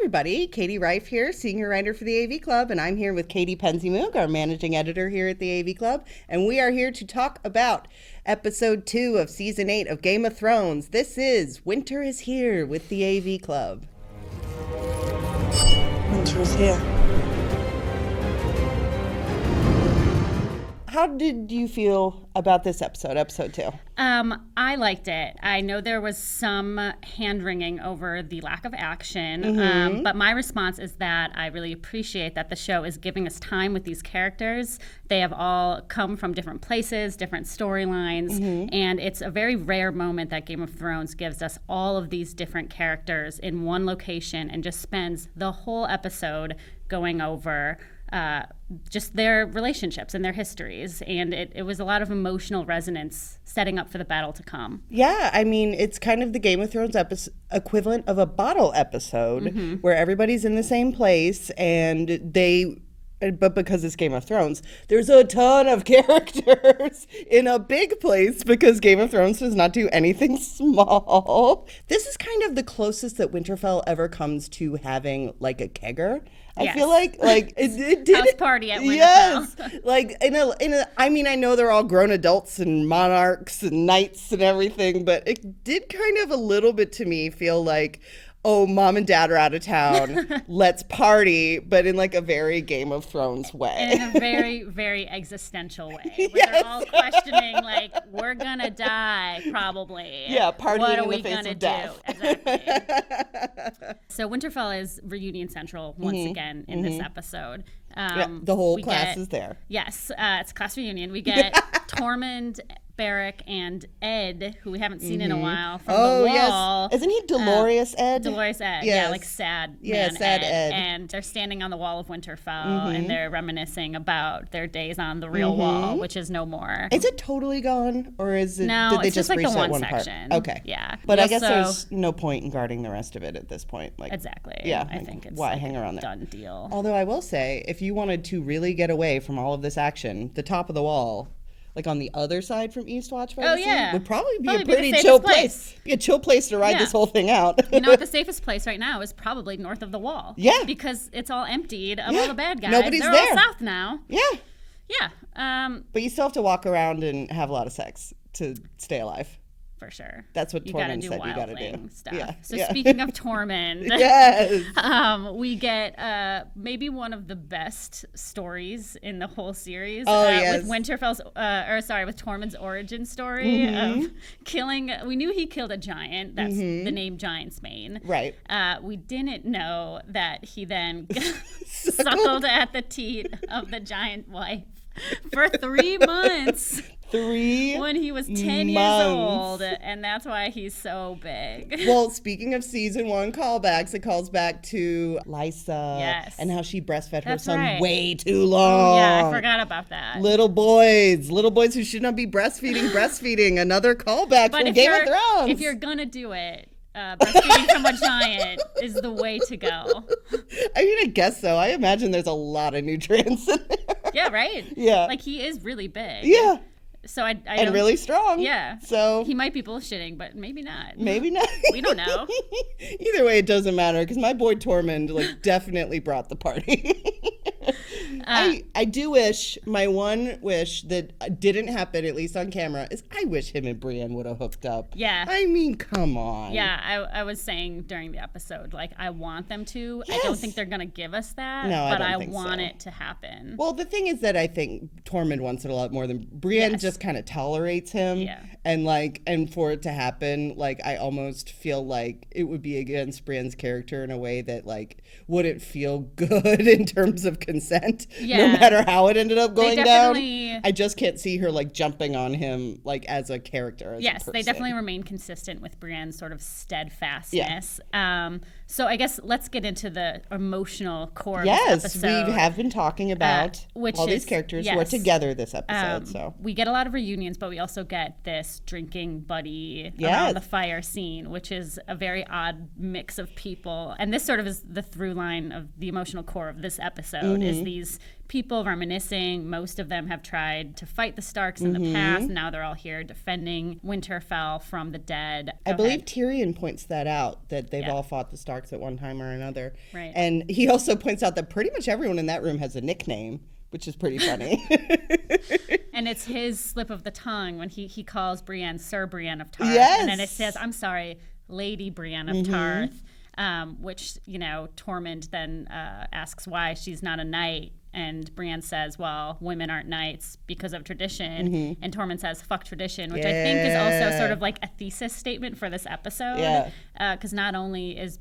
everybody. Katie Rife here, senior writer for the AV Club, and I'm here with Katie PenzeyMoog, our managing editor here at the AV Club, and we are here to talk about episode 2 of season 8 of Game of Thrones. This is Winter is Here with the AV Club. Winter is here. How did you feel about this episode 2? I liked it. I know there was some hand-wringing over the lack of action, but my response is that I really appreciate that the show is giving us time with these characters. They have all come from different places, different storylines, and it's a very rare moment that Game of Thrones gives us all of these different characters in one location and just spends the whole episode going over just their relationships and their histories, and it was a lot of emotional resonance setting up for the battle to come. Yeah, I mean, it's kind of the Game of Thrones equivalent of a bottle episode where everybody's in the same place but because it's Game of Thrones, there's a ton of characters in a big place because Game of Thrones does not do anything small. This is kind of the closest that Winterfell ever comes to having like a kegger. I feel like it did house party at Winterfell. Yes, like I mean, I know they're all grown adults and monarchs and knights and everything, but it did kind of a little bit to me feel like, oh, mom and dad are out of town, let's party, but in like a very Game of Thrones way. In a very, very existential way. Where they're all questioning, like, we're gonna die, probably. Yeah, partying what are in we the face gonna of death. do? Exactly. So Winterfell is reunion central once again in this episode. The whole class is there. Yes, it's a class reunion. We get Tormund, Beric, and Ed, who we haven't seen in a while, from the wall. Yes. Isn't he Dolores Ed? Dolores Ed, yes. Yeah, like sad yeah, man sad Ed. And they're standing on the wall of Winterfell, and they're reminiscing about their days on the real wall, which is no more. Is it totally gone, or is it? No, did they it's just like reach the that one Part? section. Okay. Yeah. But I guess there's no point in guarding the rest of it at this point. Like, exactly. Yeah. I think it's why like hang around there? Done deal. Although I will say, if you wanted to really get away from all of this action, the top of the wall, like on the other side from Eastwatch, would probably be a pretty chill place. Be a chill place to ride this whole thing out. You know what? The safest place right now is probably north of the wall. Yeah. Because it's all emptied of all the bad guys. Nobody's They're there. all south now. Yeah. Yeah. But you still have to walk around and have a lot of sex to stay alive. For sure. That's what Tormund said you gotta do. Stuff. Yeah. So speaking of Tormund, yes. We get maybe one of the best stories in the whole series. Yes. With with Tormund's origin story of killing. We knew he killed a giant. That's the name Giant's Mane. Right. We didn't know that he then suckled at the teat of the giant wife for 3 months. 3 when he was 10 years old, and that's why he's so big. Well, speaking of season 1 callbacks, it calls back to Lysa and how she breastfed her son way too long. Oh, yeah, I forgot about that. Little boys who should not be breastfeeding. Another callback from Game of Thrones. If you're gonna do it, breastfeeding from a giant is the way to go. I mean, I guess so. I imagine there's a lot of nutrients in there. Yeah, right? Yeah. Like, he is really big. Yeah. So I and really strong. Yeah. So he might be bullshitting, but maybe not. Maybe not. We don't know. Either way, it doesn't matter because my boy Tormund definitely brought the party. I do wish, my one wish that didn't happen, at least on camera, is I wish him and Brienne would have hooked up. Yeah. I mean, come on. Yeah, I was saying during the episode, like, I want them to. Yes. I don't think they're going to give us that, no, but I want it to happen. Well, the thing is that I think Tormund wants it a lot more than Brienne just kind of tolerates him. Yeah. And for it to happen, like, I almost feel like it would be against Brienne's character in a way that, like, wouldn't feel good in terms of consent. Yeah. No matter how it ended up going down. I just can't see her, like, jumping on him, like, as a character. As a person. They definitely remain consistent with Brienne's sort of steadfastness. Yeah. So I guess let's get into the emotional core of this episode. Yes, we have been talking about all these characters who are together this episode. So we get a lot of reunions, but we also get this drinking buddy around the fire scene, which is a very odd mix of people. And this sort of is the through line of the emotional core of this episode, is these people reminiscing. Most of them have tried to fight the Starks in the past. Now they're all here defending Winterfell from the dead. I believe Tyrion points that out, that they've all fought the Starks Starks at one time or another. Right. And he also points out that pretty much everyone in that room has a nickname, which is pretty funny. And it's his slip of the tongue when he calls Brienne Ser Brienne of Tarth. Yes. And then it says, I'm sorry, Lady Brienne of Tarth, which, Tormund then asks why she's not a knight. And Brienne says, well, women aren't knights because of tradition. And Tormund says, fuck tradition, which I think is also sort of like a thesis statement for this episode. Yeah. Because not only is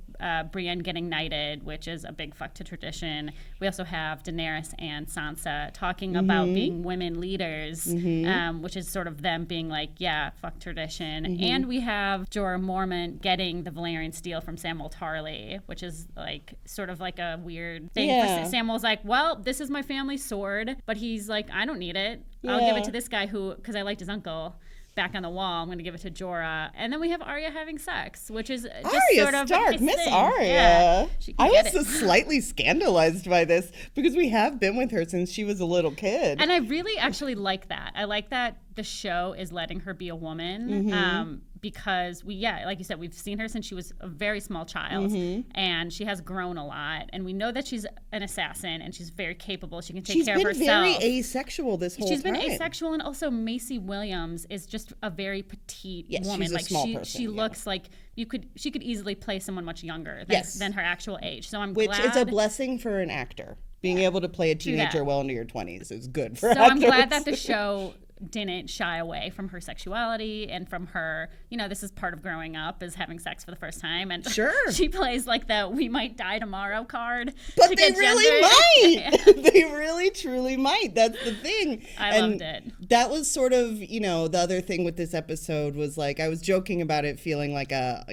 Brienne getting knighted, which is a big fuck to tradition, we also have Daenerys and Sansa talking about being women leaders, which is sort of them being like, yeah, fuck tradition. And we have Jorah Mormont getting the Valyrian steel from Samwell Tarly, which is like sort of like a weird thing. Yeah. Samwell's like, well, this is my family's sword, but he's like, I don't need it. I'll give it to this guy because I liked his uncle. Back on the wall, I'm going to give it to Jorah. And then we have Arya having sex, which is just Arya sort of Stark, Miss thing. Arya. Yeah, I was slightly scandalized by this because we have been with her since she was a little kid. And I really actually like that. I like that the show is letting her be a woman because like you said, we've seen her since she was a very small child and she has grown a lot. And we know that she's an assassin and she's very capable. She can take care of herself. She's been very asexual this whole time. She's been asexual, and also Macy Williams is just a very petite woman. She's a like small person, she looks like she could easily play someone much younger than her actual age. So I'm glad. Which is a blessing for an actor. Being able to play a teenager well into your 20s is good for actors. So I'm glad that the show didn't shy away from her sexuality and from her, this is part of growing up, is having sex for the first time. And she plays like the we might die tomorrow card. But they really might. They really, truly might. That's the thing. I loved it. That was sort of, the other thing with this episode was like, I was joking about it feeling like a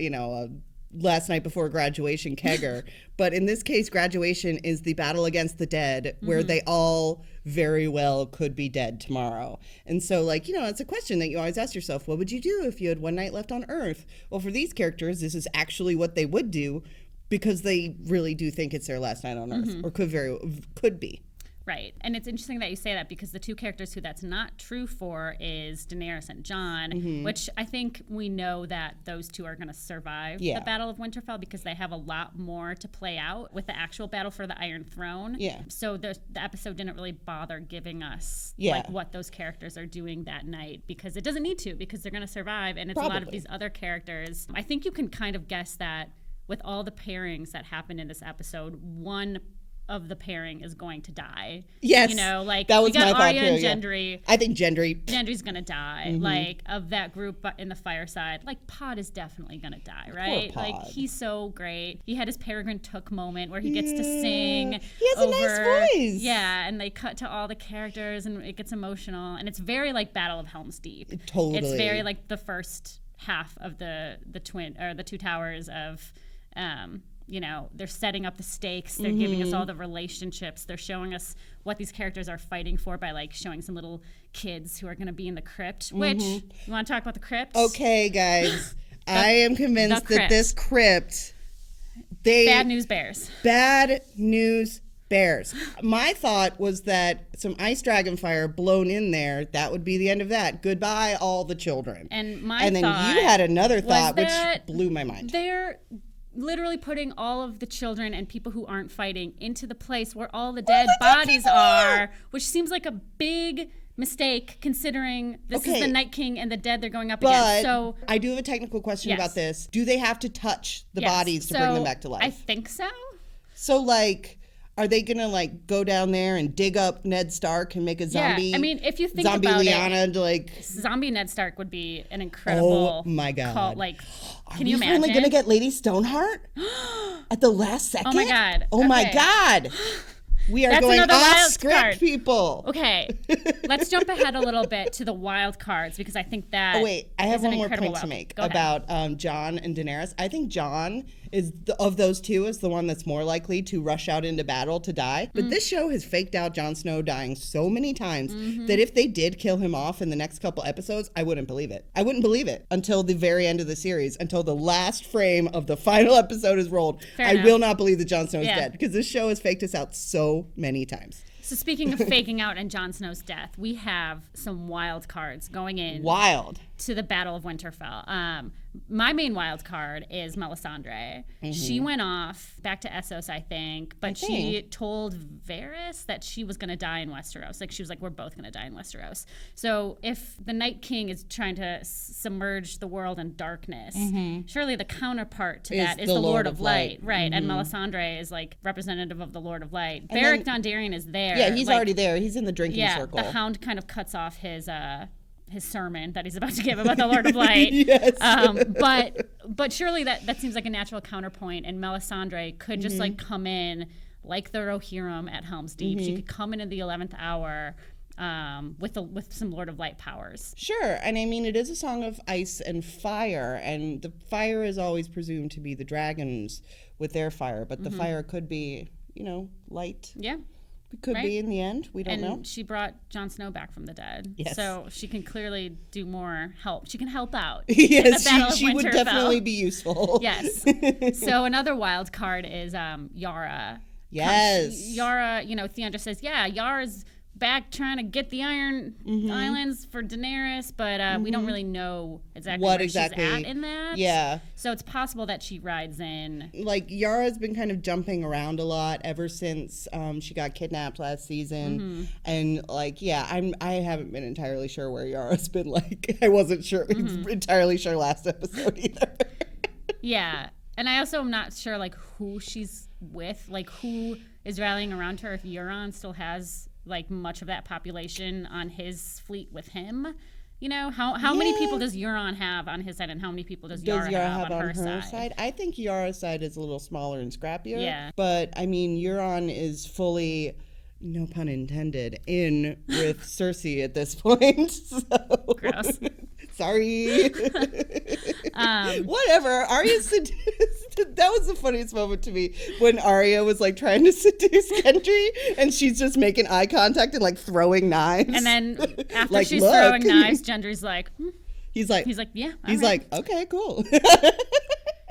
last night before graduation kegger. But in this case, graduation is the battle against the dead, where they all very well could be dead tomorrow. And so, it's a question that you always ask yourself, what would you do if you had one night left on Earth? Well, for these characters, this is actually what they would do because they really do think it's their last night on Earth, or could be. Right. And it's interesting that you say that because the two characters who that's not true for is Daenerys and Jon, which I think we know that those two are going to survive the Battle of Winterfell because they have a lot more to play out with the actual battle for the Iron Throne. Yeah. So the episode didn't really bother giving us what those characters are doing that night because it doesn't need to because they're going to survive. And it's a lot of these other characters. I think you can kind of guess that with all the pairings that happened in this episode, one of the pairing is going to die. Yes. That was we got my thought Arya too, and Gendry. I think Gendry's gonna die. Of that group in the fireside, Pod is definitely gonna die, right? Poor Pod. He's so great. He had his Peregrine Took moment where he gets to sing. He has a nice voice. Yeah, and they cut to all the characters and it gets emotional. And it's very like Battle of Helm's Deep. Totally. It's very like the first half of the Two Towers of they're setting up the stakes. They're giving us all the relationships. They're showing us what these characters are fighting for by showing some little kids who are going to be in the crypt. Which you want to talk about the crypt? Okay, guys, I am convinced that this crypt. Bad news bears. Bad news bears. My thought was that some ice dragon fire blown in there. That would be the end of that. Goodbye, all the children. And then you had another thought, which blew my mind. They're literally putting all of the children and people who aren't fighting into the place where all the dead bodies are, which seems like a big mistake considering this is the Night King and the dead they're going up against. So I do have a technical question about this. Do they have to touch the bodies to bring them back to life? I think so. So are they gonna go down there and dig up Ned Stark and make a zombie? Yeah, I mean, if you think zombie about Lyanna, zombie Ned Stark would be an incredible. Oh my god! Can you imagine? Are we finally gonna get Lady Stoneheart at the last second? Oh my god! Oh my god! We are going off script, people. Okay, let's jump ahead a little bit to the wild cards because I think that. Oh wait, I have one more point to make about Jon and Daenerys. I think Jon is of those two is the one that's more likely to rush out into battle to die. But this show has faked out Jon Snow dying so many times that if they did kill him off in the next couple episodes, I wouldn't believe it. I wouldn't believe it until the very end of the series, until the last frame of the final episode is rolled. I will not believe that Jon Snow is dead because this show has faked us out so many times. So speaking of faking out and Jon Snow's death, we have some wild cards going in. Wild. to the Battle of Winterfell. My main wild card is Melisandre. She went off back to Essos, I think, but she told Varys that she was going to die in Westeros. Like, she was like, we're both going to die in Westeros. So if the Night King is trying to submerge the world in darkness, surely the counterpart to that is the Lord of Light. Right, and Melisandre is like representative of the Lord of Light. Beric Dondarrion is there. Yeah, he's already there. He's in the drinking circle. The Hound kind of cuts off his sermon that he's about to give about the Lord of Light. Yes. But surely that seems like a natural counterpoint, and Melisandre could just like come in like the Rohirrim at Helm's Deep. She could come in at the 11th hour with some Lord of Light powers. Sure, and I mean, it is a song of ice and fire, and the fire is always presumed to be the dragons with their fire, but the fire could be, light. Yeah. It could be in the end. We don't know. And she brought Jon Snow back from the dead. Yes. So she can clearly do more help. She can help out. Yes, she would definitely be useful. Yes. So another wild card is Yara. Yes. Yara, Theon just says, Yara's back trying to get the Iron Islands for Daenerys, but we don't really know exactly where she's at in that. Yeah. So it's possible that she rides in. Like, Yara's been kind of jumping around a lot ever since she got kidnapped last season. And, I haven't been entirely sure where Yara's been. Like, I wasn't entirely sure last episode either. Yeah. And I also am not sure, like, who she's with, like, who is rallying around her, if Euron still has like much of that population on his fleet with him. How many people does Euron have on his side, and how many people does Yara have on her side? I think Yara's side is a little smaller and scrappier. Yeah. But I mean, Euron is fully, no pun intended, in with Cersei at this point. So. Gross. Sorry. Whatever. Arya that was the funniest moment to me, when Arya was like trying to seduce Gendry, and she's just making eye contact and like throwing knives. And then after like, she's throwing knives, Gendry's like, He's like, yeah. He's like, okay, cool.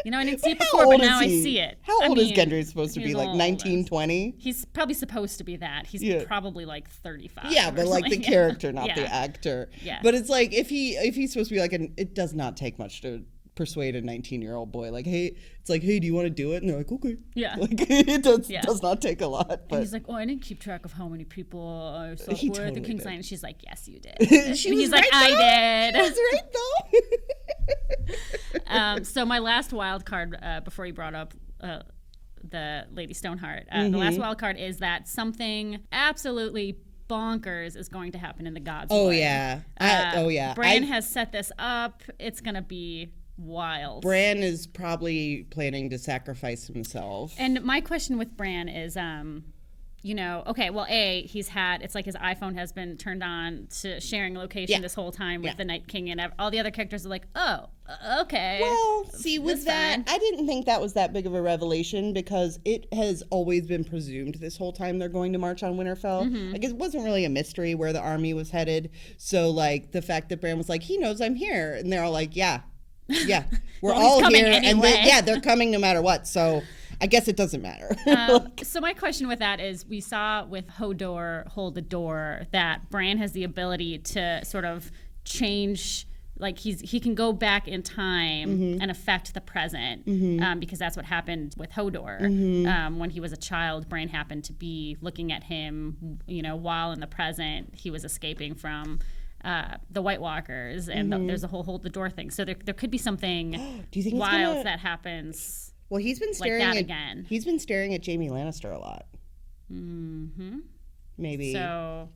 I didn't see it before, but now I see it. How old is Gendry supposed to be? Like 19, 20? He's probably supposed to be that. He's probably like 35. Yeah, but like the character, not the actor. Yeah. But it's like, if he's supposed to be like, it does not take much to persuade a 19-year-old boy. Like, hey, it's like, hey, do you want to do it? And they're like, okay. Yeah. Like, it does not take a lot. But and he's like, I didn't keep track of how many people I saw at the King's Landing. And she's like, yes, you did. He's like, I did. She was right, though. So my last wild card, before you brought up the Lady Stoneheart, the last wild card is that something absolutely bonkers is going to happen in the Gods. Bran has set this up. It's going to be wild. Bran is probably planning to sacrifice himself. And my question with Bran is, it's like his iPhone has been turned on to sharing location this whole time with the Night King, and all the other characters are like, oh, okay. Well, see, with that, I didn't think that was that big of a revelation, because it has always been presumed this whole time they're going to march on Winterfell. Like, it wasn't really a mystery where the army was headed. So, like, the fact that Bran was like, he knows I'm here, and they're all like, yeah, we're all here, anyway. And they're coming no matter what. So I guess it doesn't matter. So my question with that is, we saw with Hodor hold the door that Bran has the ability to sort of change, like he can go back in time and affect the present, because that's what happened with Hodor. When he was a child, Bran happened to be looking at him, while in the present he was escaping from the White Walkers, and there's a whole hold the door thing. So there could be something Do you think wild that happens. Well, he's been staring like that at again. He's been staring at Jaime Lannister a lot. Maybe. So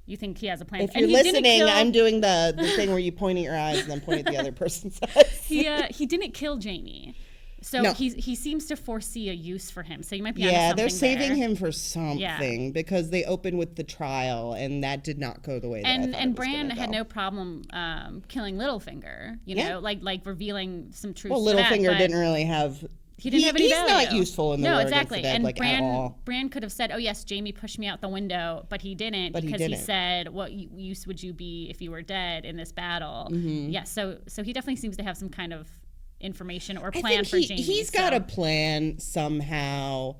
you think he has a plan? If you're listening, I'm doing the thing where you point at your eyes and then point at the other person's eyes. He didn't kill Jaime. So no. he seems to foresee a use for him. So you might be onto something they're saving there. him for something, because they opened with the trial, and that did not go the way that I thought it was And Bran gonna had go. no problem killing Littlefinger, like revealing some truth. Well, to Littlefinger that, didn't really have. He didn't have any value. He's not useful in the War Against the Dead, and like, at all. Bran could have said, "Oh yes, Jaime pushed me out the window," but he didn't, because he said, "What use would you be if you were dead in this battle?" Yeah, so he definitely seems to have some kind of information or plan for Jaime. He's got a plan somehow.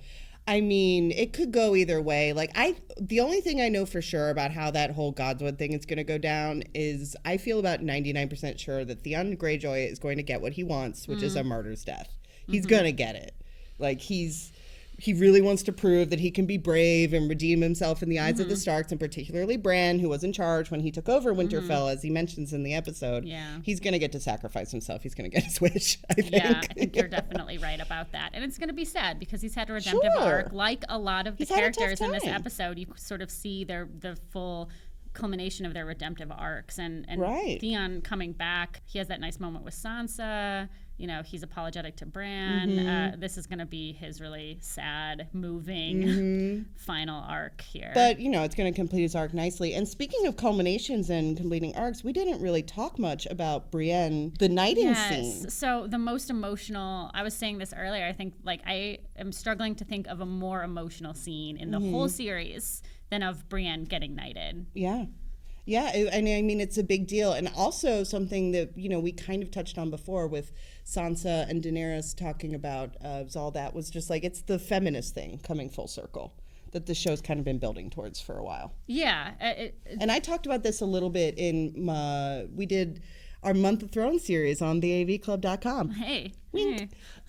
I mean, it could go either way. Like, the only thing I know for sure about how that whole Godswood thing is going to go down is I feel about 99% sure that Theon Greyjoy is going to get what he wants, which is a martyr's death. He's going to get it. Like, he really wants to prove that he can be brave and redeem himself in the eyes of the Starks, and particularly Bran, who was in charge when he took over Winterfell, as he mentions in the episode. Yeah. He's going to get to sacrifice himself. He's going to get his wish, I think. Yeah, I think you're definitely right about that. And it's going to be sad because he's had a redemptive arc. Like a lot of the characters in this episode, you sort of see the full culmination of their redemptive arcs. And Theon coming back, he has that nice moment with Sansa. You know, he's apologetic to Bran. This is going to be his really sad, moving final arc here. But, you know, it's going to complete his arc nicely. And speaking of culminations and completing arcs, we didn't really talk much about Brienne, the knighting scene. So the most emotional, I was saying this earlier, I think, like, I am struggling to think of a more emotional scene in the whole series than of Brienne getting knighted. Yeah. Yeah, and I mean, it's a big deal. And also something that, you know, we kind of touched on before with Sansa and Daenerys talking about all that was just like, it's the feminist thing coming full circle that the show's kind of been building towards for a while. Yeah. And I talked about this a little bit we did our Month of Thrones series on theavclub.com. Hey.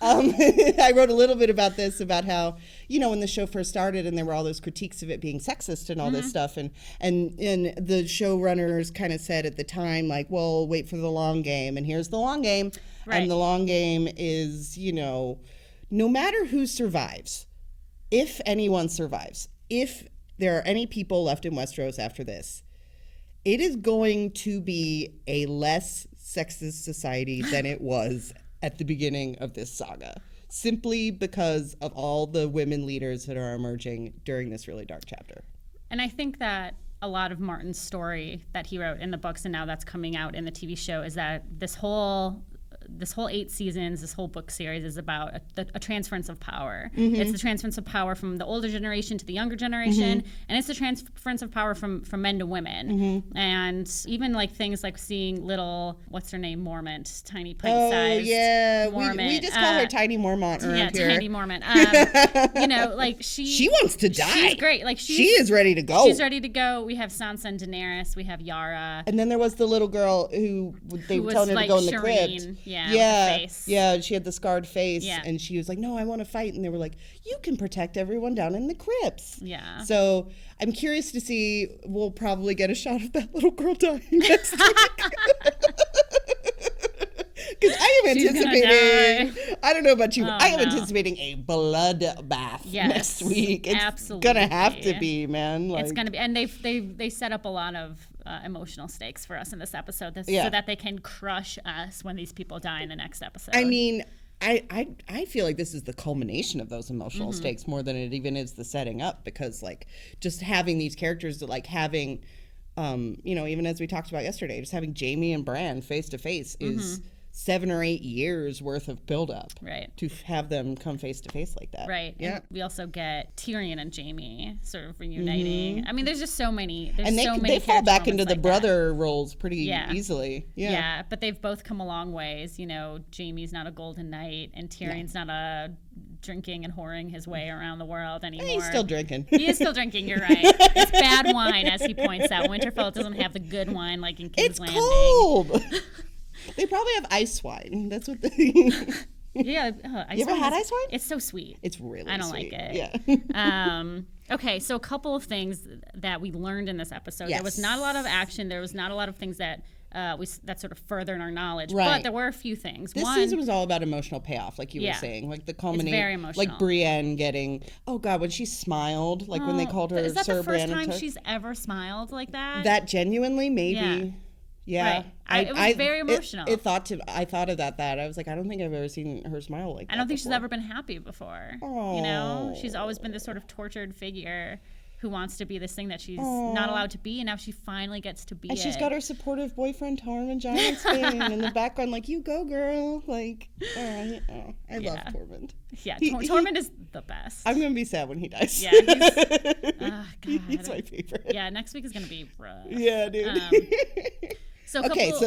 I wrote a little bit about this, about how, you know, when the show first started and there were all those critiques of it being sexist and all this stuff, and the showrunners kind of said at the time, like, well, wait for the long game, and here's the long game. Right. And the long game is, you know, no matter who survives, if anyone survives, if there are any people left in Westeros after this, it is going to be a less sexist society than it was at the beginning of this saga, simply because of all the women leaders that are emerging during this really dark chapter. And I think that a lot of Martin's story that he wrote in the books and now that's coming out in the TV show is that this whole 8 seasons, this whole book series is about a transference of power. It's the transference of power from the older generation to the younger generation, and it's the transference of power from men to women. And even like things like seeing little, what's her name, Mormont, tiny pint-sized. Oh yeah, Mormont. We just call her Tiny Mormont around here. Tiny Mormont. You know, like she wants to die. She's great. Like she is ready to go. She's ready to go. We have Sansa and Daenerys. We have Yara. And then there was the little girl who they were telling her to go in the crypt. Yeah, she had the scarred face, Yeah. and she was like, no, I want to fight. And they were like, you can protect everyone down in the crypts. Yeah. So I'm curious to see, we'll probably get a shot of that little girl dying next week. Because I am anticipating, I don't know about you, but I am anticipating a bloodbath next week. It's absolutely gonna have to be, man. It's gonna be, and they set up a lot of emotional stakes for us in this episode, so that they can crush us when these people die in the next episode. I mean, I feel like this is the culmination of those emotional stakes more than it even is the setting up, because like just having these characters, like having, you know, even as we talked about yesterday, just having Jaime and Bran face to face is 7 or 8 years worth of buildup, right? To have them come face to face like that, right? Yeah. And we also get Tyrion and Jaime sort of reuniting. I mean, there's just so many. There's and they fall back into the brother roles pretty easily. Yeah, but they've both come a long ways. You know, Jaime's not a golden knight, and Tyrion's not a drinking and whoring his way around the world anymore. He's still drinking. He is still drinking, you're right. It's bad wine, as he points out. Winterfell doesn't have the good wine like in King's Landing. It's cold. They probably have ice wine. That's what Yeah. You ever had ice wine? It's so sweet. It's really I don't sweet. like it. Yeah. Okay, so a couple of things that we learned in this episode. There was not a lot of action. There was not a lot of things that that sort of furthered our knowledge. Right. But there were a few things. This season was all about emotional payoff, like you were saying. Like the culminating. It's very emotional. Like Brienne getting, oh God, when she smiled, like when they called her Ser Brienne. Is that the first time she's ever smiled like that? That genuinely, maybe. Yeah. Right. It was very emotional. I thought of that. I was like, I don't think I've ever seen her smile like that. I don't think before. she's ever been happy before. Oh. You know, she's always been this sort of tortured figure who wants to be this thing that she's not allowed to be, and now she finally gets to be. And she's got her supportive boyfriend Tormund Giantsbane in the background, like, you go, girl. Like, I love Tormund. Yeah, Tormund is the best. I'm gonna be sad when he dies. Yeah, he's my favorite. Yeah, next week is gonna be rough. Yeah, dude. So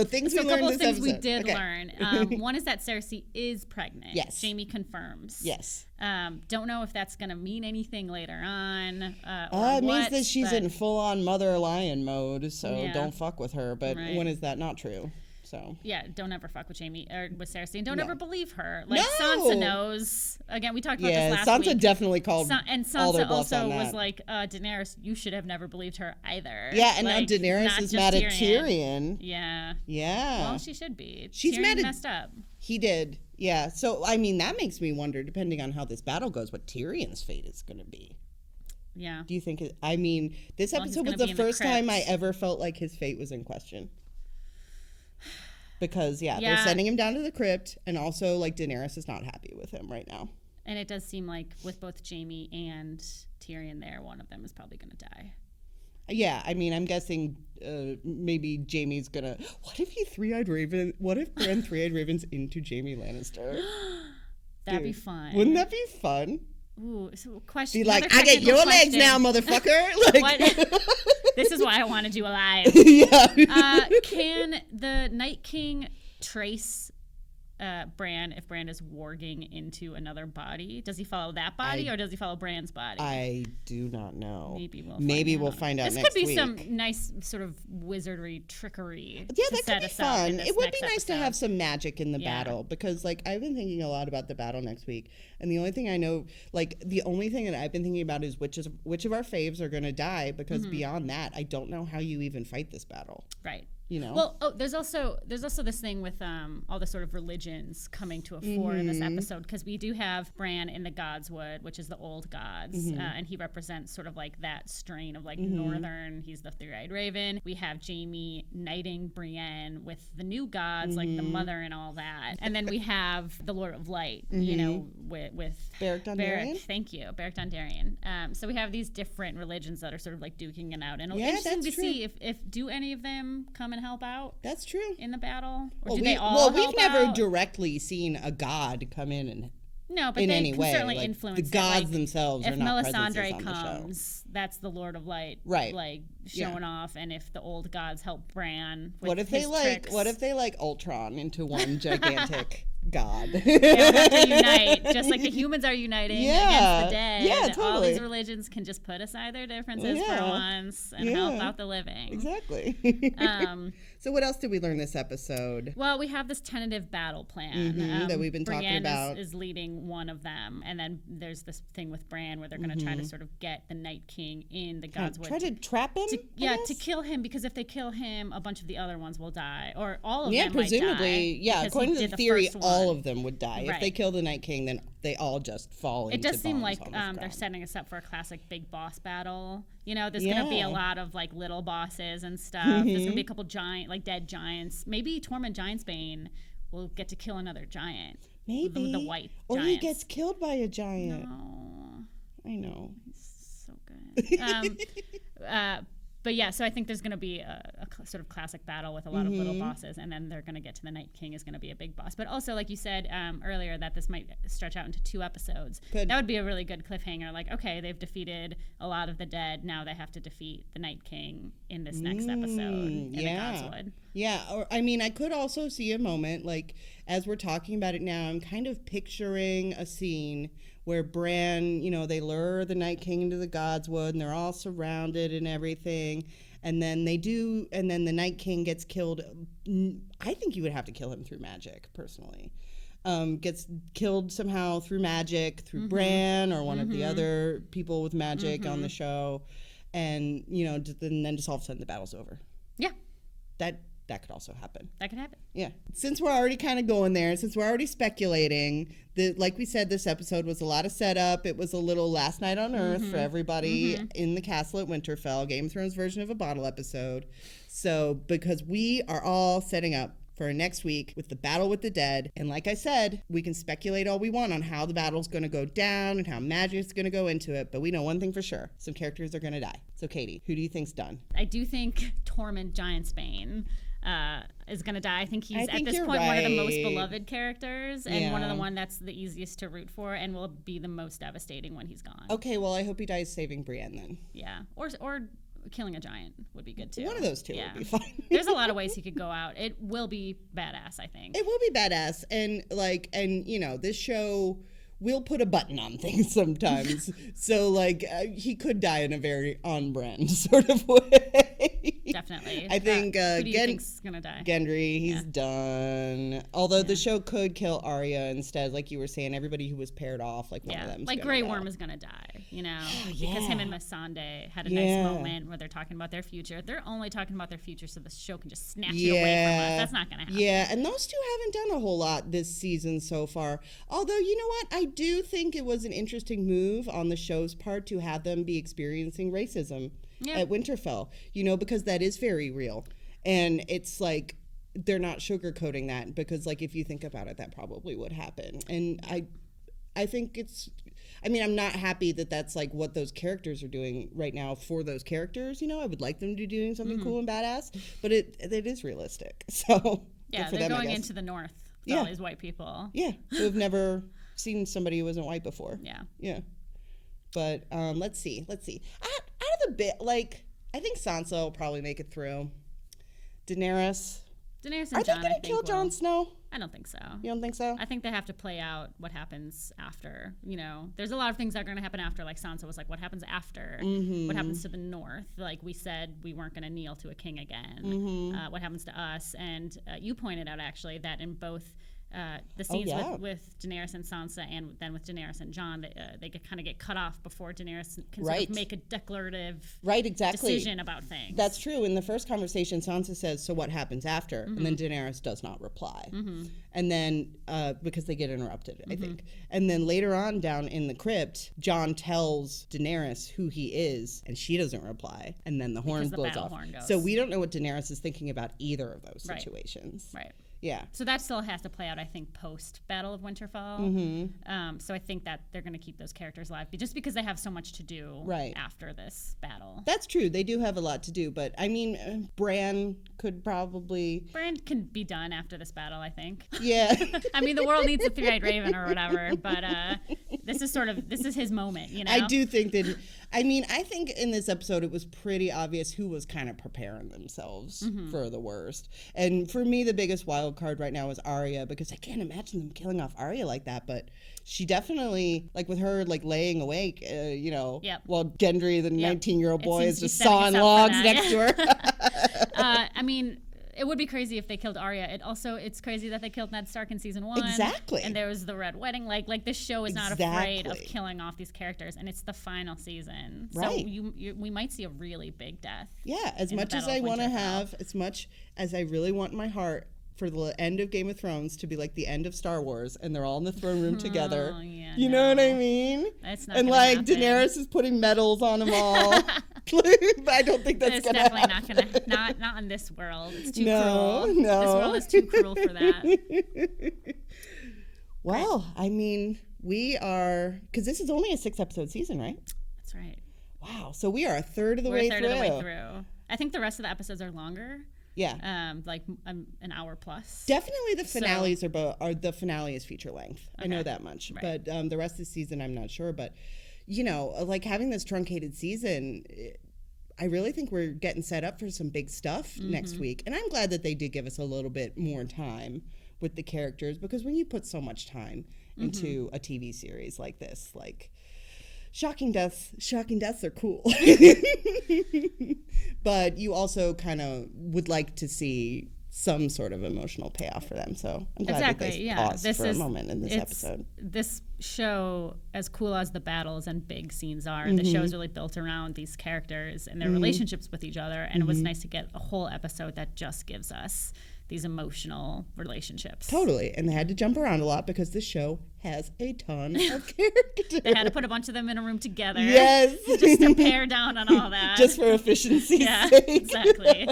things we learned a couple this of things episode. we did Okay. learn. One is that Cersei is pregnant. Yes. Jaime confirms. Yes. Don't know if that's going to mean anything later on. It means that she's in full-on mother lion mode, so don't fuck with her. But when is that not true? So yeah, don't ever fuck with Jaime or with Cersei, and don't ever believe her. No! Sansa knows. Again, we talked about this last Sansa week. definitely called and all their Sansa bluffs also on that. was like, Daenerys, you should have never believed her either. Yeah, and like, now Daenerys is mad at Tyrion. Yeah. Yeah. Well, she should be. She's Tyrion messed up. He did. Yeah. So I mean, that makes me wonder, depending on how this battle goes, what Tyrion's fate is going to be. Yeah. Do you think? This episode was the first time I ever felt like his fate was in question. Because, they're sending him down to the crypt, and also, like, Daenerys is not happy with him right now. And it does seem like with both Jaime and Tyrion there, one of them is probably going to die. Yeah, I mean, I'm guessing maybe Jaime's gonna... What if Bran three-eyed ravens into Jaime Lannister? That'd be fun. Wouldn't that be fun? Ooh, so question. Be like, I get your legs now, motherfucker. Like, this is why I wanted you alive. Yeah. Can the Night King trace Bran if Bran is warging into another body? Does he follow that body or does he follow Bran's body? I do not know. Maybe we'll find out next week. This could be some nice sort of wizardry trickery. Yeah, that could be fun. It would be nice to have some magic in the battle, because like I've been thinking a lot about the battle next week, and the only thing I know, like the only thing that I've been thinking about is which of our faves are going to die, because beyond that, I don't know how you even fight this battle. Right. You know? Well, there's also this thing with all the sort of religions coming to a fore in this episode, because we do have Bran in the Godswood, which is the old gods, and he represents sort of like that strain of like northern. He's the three-eyed raven. We have Jaime knighting Brienne with the new gods, like the mother and all that, and then we have the Lord of Light, you know, with Beric Dondarrion. Thank you, Beric Dondarrion. So we have these different religions that are sort of like duking it out, and it'll be interesting to see if do any of them come and help out. That's true. In the battle, or well, do they all? We've never out? Directly seen a god come in and no, but in they any can way. certainly like, influence the gods like, themselves are not presences on comes, the show. That's the Lord of Light, right? Like showing off, and if the old gods help Bran, with what if his tricks, What if they like Ultron into one gigantic god? They'll have to unite, just like the humans are uniting against the dead. Yeah, totally. All these religions can just put aside their differences for once and help out the living. Exactly. So what else did we learn this episode? Well, we have this tentative battle plan that we've been talking about. Is leading one of them, and then there's this thing with Bran where they're going to try to sort of get the Night King in the Godswood. Try to trap him? To kill him, because if they kill him, a bunch of the other ones will die, or all of them might die. Yeah, presumably, according to the theory, all of them would die. Right. If they kill the Night King, then they all just fall into It does seem like the they're setting us up for a classic big boss battle. You know, there's going to be a lot of like little bosses and stuff. There's going to be a couple dead giants. Maybe Tormund Giantsbane will get to kill another giant. Maybe. The white Or giants. he gets killed by a giant. No. I know. He's so good. But yeah, so I think there's going to be a sort of classic battle with a lot of little bosses, and then they're going to get to the Night King is going to be a big boss. But also, like you said earlier, that this might stretch out into 2 episodes. That would be a really good cliffhanger. Like, okay, they've defeated a lot of the dead. Now they have to defeat the Night King in this next episode in the Godswood. Yeah, or I mean, I could also see a moment, like, as we're talking about it now, I'm kind of picturing a scene where Bran, you know, they lure the Night King into the Godswood, and they're all surrounded and everything, and then the Night King gets killed. I think you would have to kill him through magic, personally. Gets killed somehow through magic, through Bran or one of the other people with magic on the show, and, you know, then just all of a sudden the battle's over. Yeah. That could also happen. That could happen. Yeah. Since we're already kind of going there, since we're already speculating, like we said, this episode was a lot of setup. It was a little Last Night on Earth for everybody in the castle at Winterfell, Game of Thrones version of a bottle episode. So, because we are all setting up for next week with the battle with the dead. And like I said, we can speculate all we want on how the battle's going to go down and how magic's going to go into it. But we know one thing for sure. Some characters are going to die. So, Katie, who do you think's done? I do think Tormund Giantsbane is going to die. I think he's at this point one of the most beloved characters and one of the one that's the easiest to root for and will be the most devastating when he's gone. Okay, well, I hope he dies saving Brienne then. Yeah, or killing a giant would be good too. One of those two would be fine. There's a lot of ways he could go out. It will be badass, I think. It will be badass. And this show will put a button on things sometimes. So he could die in a very on-brand sort of way. Definitely. I think who do you think's gonna die? Gendry, he's done. Although the show could kill Arya instead, like you were saying, everybody who was paired off, one of them. Like Grey Worm is gonna die, because him and Missandei had a nice moment where they're talking about their future. They're only talking about their future so the show can just snatch it away from us. That's not gonna happen. Yeah, and those two haven't done a whole lot this season so far. Although, you know what? I do think it was an interesting move on the show's part to have them be experiencing racism at Winterfell, because that is very real. And it's like they're not sugarcoating that because, if you think about it, that probably would happen. And I think I'm not happy that that's what those characters are doing right now for those characters. I would like them to be doing something cool and badass, but it is realistic. So yeah, they're going into the north with all these white people. Yeah, who have never seen somebody who wasn't white before. Yeah. But let's see. Out of the bit, I think Sansa will probably make it through. Daenerys and Are Jon, they going to kill Jon Snow? I don't think so. You don't think so? I think they have to play out what happens after. There's a lot of things that are going to happen after. Like Sansa was like, what happens after? Mm-hmm. What happens to the North? Like we said, we weren't going to kneel to a king again. Mm-hmm. What happens to us? And you pointed out actually that in both the scenes with Daenerys and Sansa, and then with Daenerys and Jon, they kind of get cut off before Daenerys can sort of make a declarative decision about things. That's true. In the first conversation, Sansa says, "So what happens after?" And then Daenerys does not reply. And then because they get interrupted, I think. And then later on, down in the crypt, Jon tells Daenerys who he is, and she doesn't reply. And then the horn blows off. So we don't know what Daenerys is thinking about either of those situations. Right. Yeah. So that still has to play out, I think, post Battle of Winterfell. So I think that they're going to keep those characters alive, just because they have so much to do after this battle. That's true. They do have a lot to do, but I mean, Bran could probably... Bran can be done after this battle, I think. Yeah. I mean, the world needs a three-eyed raven or whatever, but this is his moment, I do think that... I think in this episode it was pretty obvious who was kind of preparing themselves for the worst. And for me, the biggest wild card right now is Arya, because I can't imagine them killing off Arya like that, but she definitely, with her laying awake, while Gendry, the 19-year-old boy, is just sawing logs next to her. It would be crazy if they killed Arya. It's crazy that they killed Ned Stark in season 1. Exactly. And there was the Red Wedding. Like this show is not afraid of killing off these characters, and it's the final season. Right. So we might see a really big death. Yeah, as much as I want to have, as much as I really want in my heart for the end of Game of Thrones to be like the end of Star Wars, and they're all in the throne room together. You know what I mean? That's not and happen. Daenerys is putting medals on them all. But I don't think that's going to happen. It's definitely not in this world. It's too cruel. No. This world is too cruel for that. Well, we are, because this is only a 6-episode season, right? That's right. Wow. So we are a third of the way through. I think the rest of the episodes are longer. Yeah. An hour plus. Definitely the finales the finale is feature length. Okay. I know that much. Right. But the rest of the season, I'm not sure. But, having this truncated season, I really think we're getting set up for some big stuff next week. And I'm glad that they did give us a little bit more time with the characters, because when you put so much time into a TV series like this, shocking deaths are cool. But you also kind of would like to see some sort of emotional payoff for them. So I'm glad that they paused for a moment in this episode. This show, as cool as the battles and big scenes are, the show is really built around these characters and their relationships with each other. And it was nice to get a whole episode that just gives us these emotional relationships. Totally. And they had to jump around a lot because this show has a ton of characters. They had to put a bunch of them in a room together. Yes. Just to pare down on all that. Just for efficiency's sake. Exactly.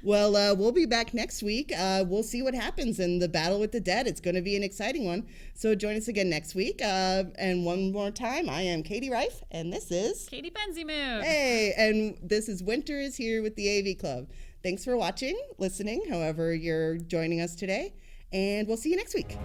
Well, we'll be back next week. We'll see what happens in the battle with the dead. It's going to be an exciting one. So join us again next week. And one more time, I am Katie Rife, and this is... Katie PenzeyMoog. Hey, and this is Winter is Here with the AV Club. Thanks for watching, listening, however you're joining us today, and we'll see you next week.